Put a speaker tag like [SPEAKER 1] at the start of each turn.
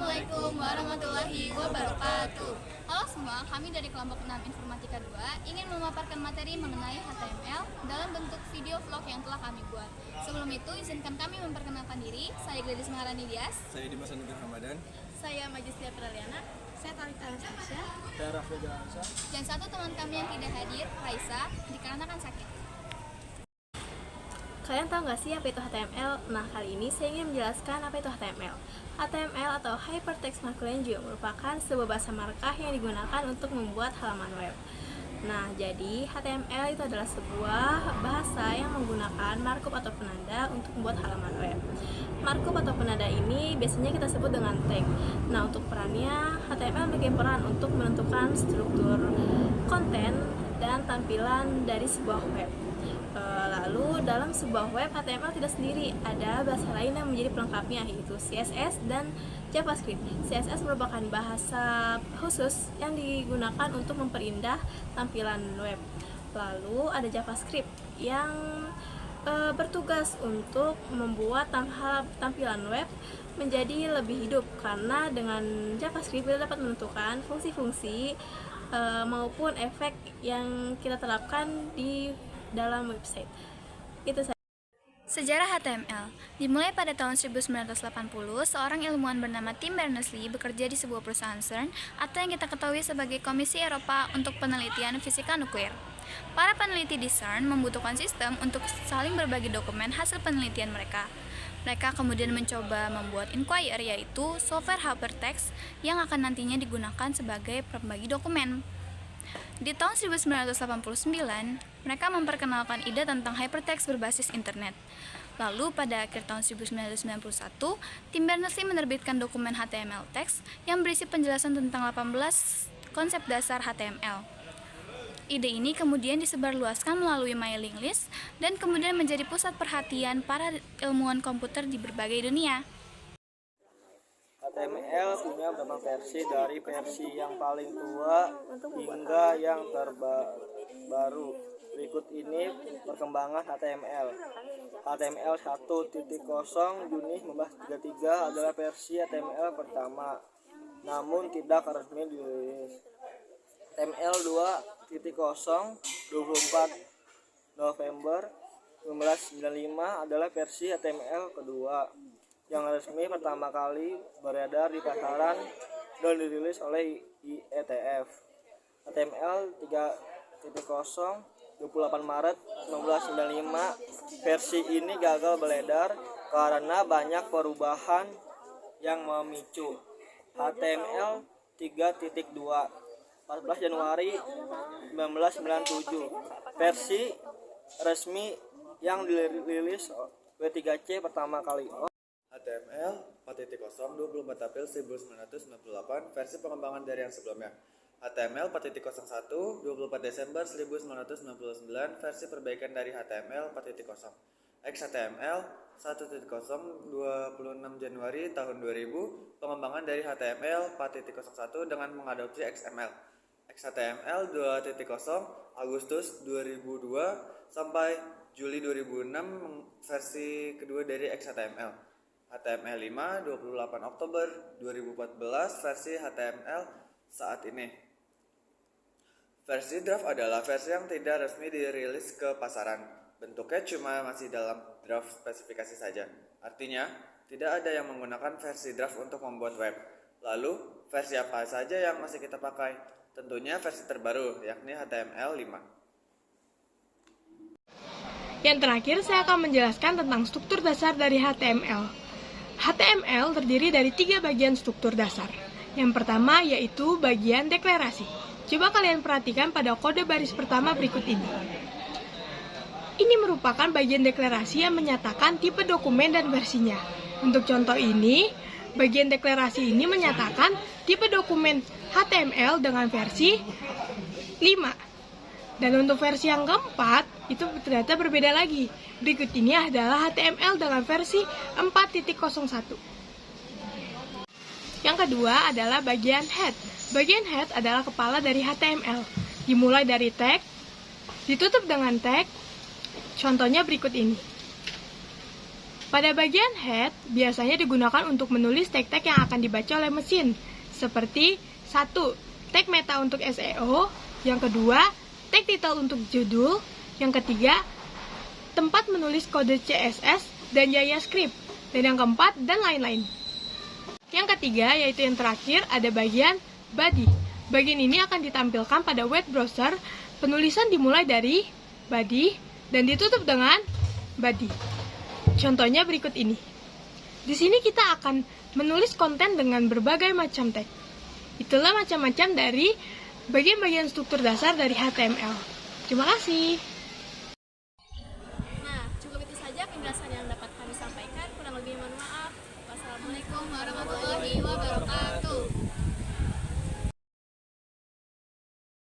[SPEAKER 1] Assalamualaikum warahmatullahi wabarakatuh. Halo semua, kami dari kelompok 6 Informatika 2 ingin memaparkan materi mengenai HTML dalam bentuk video vlog yang telah kami buat. Sebelum itu, izinkan kami memperkenalkan diri. Saya Gladys Maharani Dias.
[SPEAKER 2] Saya Dimas Anugrah Ramadan.
[SPEAKER 1] Saya Majistia Praliana. Saya Talita Ansya.
[SPEAKER 2] Saya Raffi Jalansa.
[SPEAKER 1] Dan satu teman kami yang tidak hadir, Raisa, dikarenakan sakit.
[SPEAKER 3] Kalian tahu nggak sih apa itu HTML? Nah, kali ini saya ingin menjelaskan apa itu HTML. HTML atau Hypertext Markup Language merupakan sebuah bahasa markah yang digunakan untuk membuat halaman web. Nah, jadi HTML itu adalah sebuah bahasa yang menggunakan markup atau penanda untuk membuat halaman web. Markup atau penanda ini biasanya kita sebut dengan tag. Nah, untuk perannya, HTML memiliki peran untuk menentukan struktur konten dan tampilan dari sebuah web. Lalu dalam sebuah web, HTML tidak sendiri, ada bahasa lain yang menjadi pelengkapnya, yaitu CSS dan JavaScript. CSS merupakan bahasa khusus yang digunakan untuk memperindah tampilan web. Lalu ada JavaScript yang bertugas untuk membuat tampilan web menjadi lebih hidup, karena dengan JavaScript kita dapat menentukan fungsi-fungsi maupun efek yang kita terapkan di dalam website. Itu saja.
[SPEAKER 1] Sejarah HTML dimulai pada tahun 1980, seorang ilmuwan bernama Tim Berners-Lee bekerja di sebuah perusahaan CERN atau yang kita ketahui sebagai Komisi Eropa untuk Penelitian Fisika Nuklir. Para peneliti di CERN membutuhkan sistem untuk saling berbagi dokumen hasil penelitian mereka. Mereka kemudian mencoba membuat Inquirer, yaitu software hypertext yang akan nantinya digunakan sebagai pembagi dokumen. Di tahun 1989, mereka memperkenalkan ide tentang hypertext berbasis internet. Lalu pada akhir tahun 1991, Tim Berners-Lee menerbitkan dokumen HTML text yang berisi penjelasan tentang 18 konsep dasar HTML. Ide ini kemudian disebarluaskan melalui mailing list dan kemudian menjadi pusat perhatian para ilmuwan komputer di berbagai dunia.
[SPEAKER 4] HTML punya beberapa versi, dari versi yang paling tua hingga yang terbaru. Berikut ini perkembangan HTML. HTML 1.0 Juni 1933 adalah versi HTML pertama, namun tidak resmi dirilis. HTML 2.0 24 November 1995 adalah versi HTML kedua, yang resmi pertama kali beredar di pasaran dan dirilis oleh IETF. HTML 3.0 28 Maret 1995, versi ini gagal beredar karena banyak perubahan yang memicu. HTML 3.2 14 Januari 1997, versi resmi yang dirilis W3C pertama kali.
[SPEAKER 2] HTML 4.0 24 April 1998, versi pengembangan dari yang sebelumnya. HTML 4.01 24 Desember 1999, versi perbaikan dari HTML 4.0. XHTML 1.0 26 Januari tahun 2000, pengembangan dari HTML 4.01 dengan mengadopsi XML. XHTML 2.0 Agustus 2002 sampai Juli 2006, versi kedua dari XHTML. HTML 5 28 Oktober 2014, versi HTML saat ini. Versi draft adalah versi yang tidak resmi dirilis ke pasaran. Bentuknya cuma masih dalam draft spesifikasi saja. Artinya, tidak ada yang menggunakan versi draft untuk membuat web. Lalu, versi apa saja yang masih kita pakai? Tentunya versi terbaru, yakni HTML 5.
[SPEAKER 5] Yang terakhir, saya akan menjelaskan tentang struktur dasar dari HTML. HTML terdiri dari 3 bagian struktur dasar. Yang pertama yaitu bagian deklarasi. Coba kalian perhatikan pada kode baris pertama berikut ini. Ini merupakan bagian deklarasi yang menyatakan tipe dokumen dan versinya. Untuk contoh ini, bagian deklarasi ini menyatakan tipe dokumen HTML dengan versi 5. Dan untuk versi yang keempat, itu ternyata berbeda lagi. Berikut ini adalah HTML dengan versi 4.01. Yang kedua adalah bagian head. Bagian head adalah kepala dari HTML. Dimulai dari tag, ditutup dengan tag. Contohnya berikut ini. Pada bagian head, biasanya digunakan untuk menulis tag-tag yang akan dibaca oleh mesin, seperti 1. Tag meta untuk SEO, yang kedua, tag title untuk judul, yang ketiga, tempat menulis kode CSS dan JavaScript, dan yang keempat, dan lain-lain. Yang ketiga, yaitu yang terakhir, ada bagian body. Bagian ini akan ditampilkan pada web browser. Penulisan dimulai dari body dan ditutup dengan body. Contohnya berikut ini. Di sini kita akan menulis konten dengan berbagai macam tag. Itulah macam-macam dari bagian-bagian struktur dasar dari HTML. Terima kasih.
[SPEAKER 3] Nah, cukup itu saja penjelasan yang dapat kami sampaikan. Kurang lebih mohon maaf. Wassalamualaikum warahmatullahi wabarakatuh.